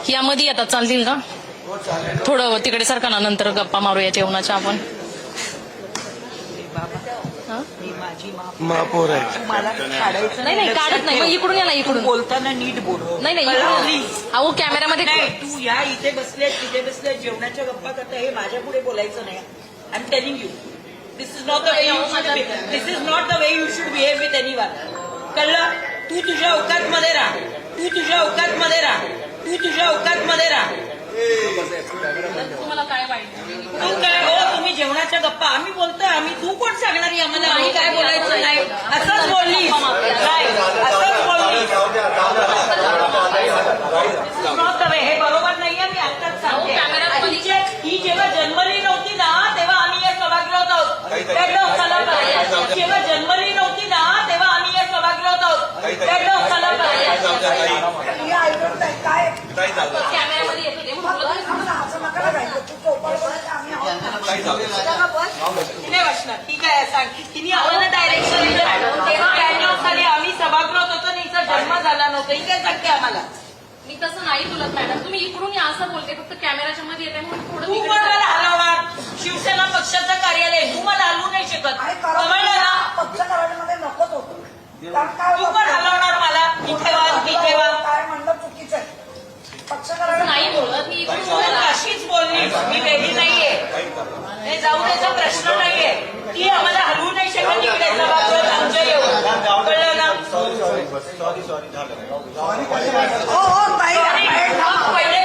यामध्ये आता चालतील का? थोडं तिकडे सरकाना, नंतर गप्पा मारूया जेवणाच्या आपण. महापौर आहे. मला काढायचं नाही नाही काढत नाही, मग इकडून या ना, इकडून बोलताना नीट बोल. नाही नाही इकडून. अहो कॅमेऱ्यामध्ये नाही, तू या इथे बसले तिथे बसले जेवणाच्या गप्पा करता, हे माझ्या पुढे बोलायचं नाही. I am telling you, this is not the way you should be, this is not the way you should behave with anyone. कळलं? तू तुझ्या औकात मध्ये राहा, तू तुझ्या औकात मध्ये राहा, तू तुझ्या औकात मध्ये राहा. तुम्हाला काय वाईट? तू काय हो, तुम्ही जेवणाच्या गप्पा आम्ही बोलतोय, आम्ही तू कोण सांगणार आम्हाला आम्ही काय बोलायचं नाही? असंच बोलली काय? असंच बोलली. नॉट द वे, हे बरोबर नाहीये. मी आत्ताच सांगते, ही जेव्हा जन्मली नव्हती ना तेव्हा आम्ही या सभागृहात आहोत. जेव्हा जन्मली नव्हती ना तेव्हा आम्ही या सभागृहात आहोत. कॅमेऱ्यामध्ये येतो ते नाही वाचणार. ठीक आहे, सांग. तिने आम्हाला डायरेक्शन दिलं तेव्हा 92 साली आम्ही सभागृहात होतो आणि हिचा जन्म झाला नव्हता. ही काय सांगते आम्हाला? मी तसं नाही तुला मॅडम, तुम्ही इकडून या असं बोलते, फक्त कॅमेराच्या मध्ये येते म्हणून थोडं तू तिकडे पण मला हलवणार. शिवसेना पक्षाचं कार्यालय, तू मला हलवू नाही शकत. कळलं ना? पक्ष करायमध्ये नकोच होतं. तू पण हलवणार मला. इथे वा तिथे वा. काय म्हणलं चुकीचं आहे. पक्ष तसं करायला नाही बोलत मी. तू अशीच बोलली, मी वेगळी नाहीये. हे जाऊ द्यायचा प्रश्न नाहीये. ती आम्हाला हलवू नाही शकत इकडे सभागृहात आमच्या येऊन. कळलं ना? हो हो ताई पहिले